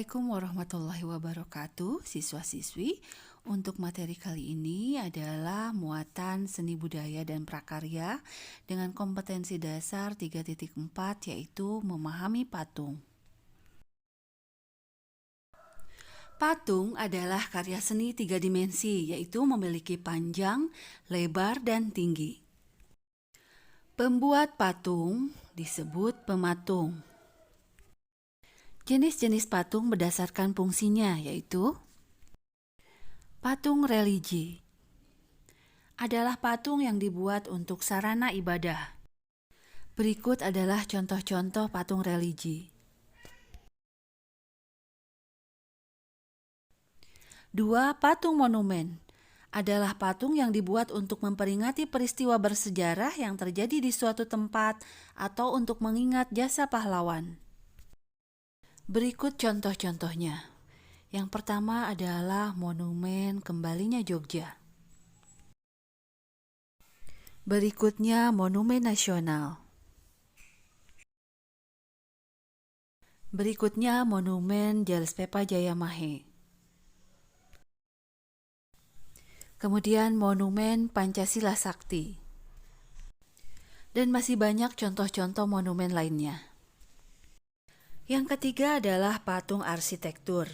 Assalamualaikum warahmatullahi wabarakatuh, siswa-siswi. Untuk materi kali ini adalah muatan seni budaya dan prakarya dengan kompetensi dasar 3.4, yaitu memahami patung. Patung adalah karya seni 3 dimensi, yaitu memiliki panjang, lebar, dan tinggi. Pembuat patung disebut pematung. Jenis-jenis patung berdasarkan fungsinya, yaitu patung religi adalah patung yang dibuat untuk sarana ibadah. Berikut adalah contoh-contoh patung religi. 2. Patung monumen adalah patung yang dibuat untuk memperingati peristiwa bersejarah yang terjadi di suatu tempat atau untuk mengingat jasa pahlawan. Berikut contoh-contohnya. Yang pertama adalah monumen kembalinya Jogja. Berikutnya monumen nasional. Berikutnya monumen Jalspepa Jayamahe. Kemudian monumen Pancasila Sakti. Dan masih banyak contoh-contoh monumen lainnya. Yang ketiga adalah patung arsitektur.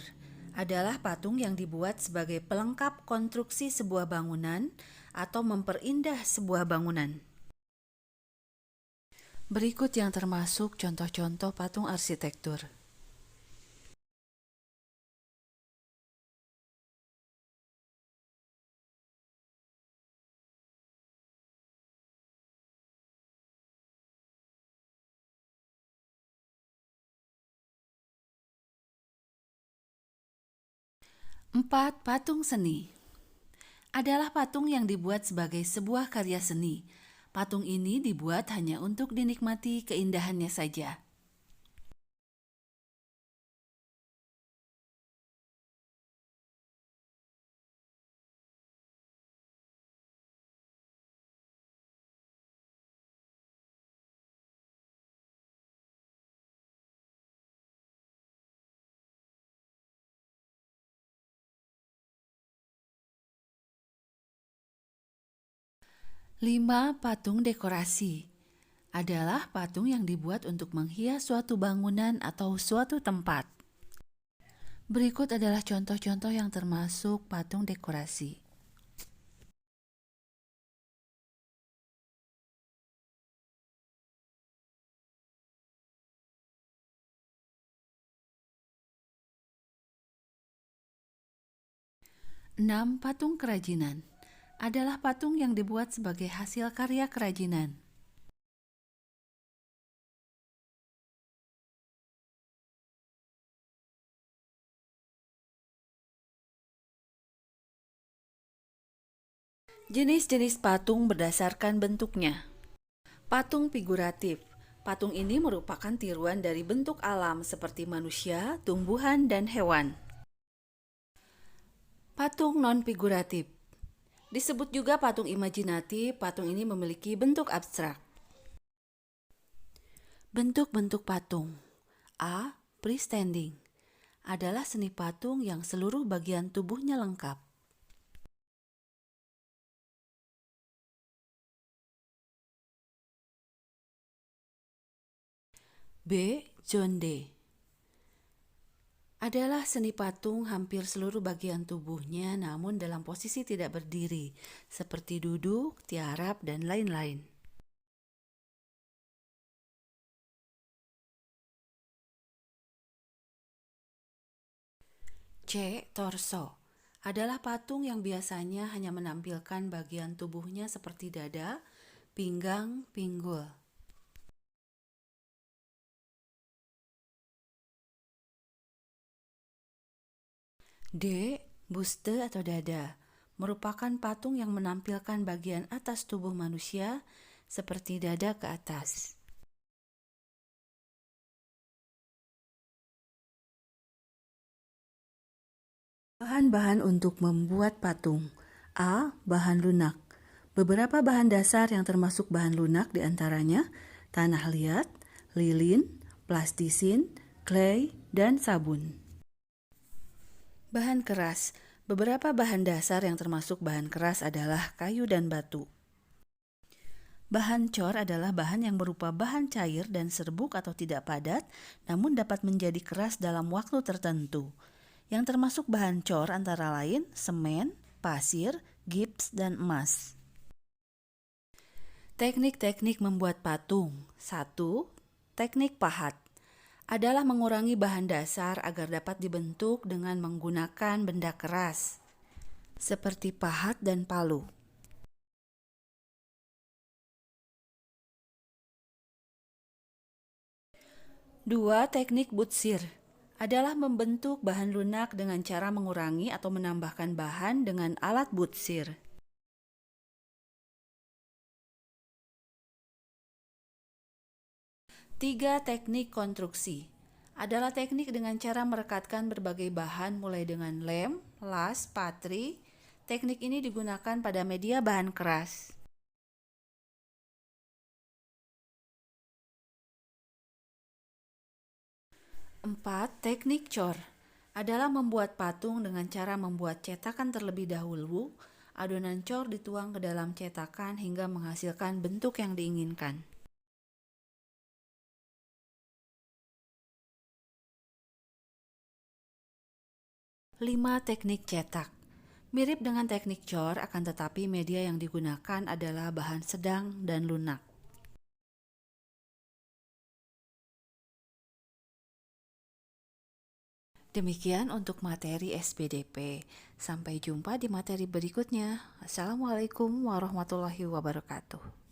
Adalah patung yang dibuat sebagai pelengkap konstruksi sebuah bangunan atau memperindah sebuah bangunan. Berikut yang termasuk contoh-contoh patung arsitektur. Empat, patung seni adalah patung yang dibuat sebagai sebuah karya seni. Patung ini dibuat hanya untuk dinikmati keindahannya saja. Lima, patung dekorasi adalah patung yang dibuat untuk menghias suatu bangunan atau suatu tempat. Berikut adalah contoh-contoh yang termasuk patung dekorasi. Enam, patung kerajinan adalah patung yang dibuat sebagai hasil karya kerajinan. Jenis-jenis patung berdasarkan bentuknya. Patung figuratif. Patung ini merupakan tiruan dari bentuk alam seperti manusia, tumbuhan, dan hewan. Patung non-figuratif. Disebut juga patung imajinatif, patung ini memiliki bentuk abstrak. Bentuk-bentuk patung. A. Freestanding adalah seni patung yang seluruh bagian tubuhnya lengkap. B. Jonde adalah seni patung hampir seluruh bagian tubuhnya namun dalam posisi tidak berdiri, seperti duduk, tiarap, dan lain-lain. C. Torso adalah patung yang biasanya hanya menampilkan bagian tubuhnya seperti dada, pinggang, pinggul. D. Buste atau dada merupakan patung yang menampilkan bagian atas tubuh manusia seperti dada ke atas. Bahan-bahan untuk membuat patung. A. Bahan lunak. Beberapa bahan dasar yang termasuk bahan lunak diantaranya tanah liat, lilin, plastisin, clay, dan sabun. Bahan keras. Beberapa bahan dasar yang termasuk bahan keras adalah kayu dan batu. Bahan cor adalah bahan yang berupa bahan cair dan serbuk atau tidak padat, namun dapat menjadi keras dalam waktu tertentu. Yang termasuk bahan cor antara lain semen, pasir, gips, dan emas. Teknik-teknik membuat patung. 1. Teknik pahat adalah mengurangi bahan dasar agar dapat dibentuk dengan menggunakan benda keras, seperti pahat dan palu. 2. Teknik butsir adalah membentuk bahan lunak dengan cara mengurangi atau menambahkan bahan dengan alat butsir. 3. Teknik konstruksi adalah teknik dengan cara merekatkan berbagai bahan mulai dengan lem, las, patri. Teknik ini digunakan pada media bahan keras. 4. Teknik cor adalah membuat patung dengan cara membuat cetakan terlebih dahulu. Adonan cor dituang ke dalam cetakan hingga menghasilkan bentuk yang diinginkan. 5. Teknik cetak mirip dengan teknik cor, akan tetapi media yang digunakan adalah bahan sedang dan lunak. Demikian untuk materi SPDP. Sampai jumpa di materi berikutnya. Assalamualaikum warahmatullahi wabarakatuh.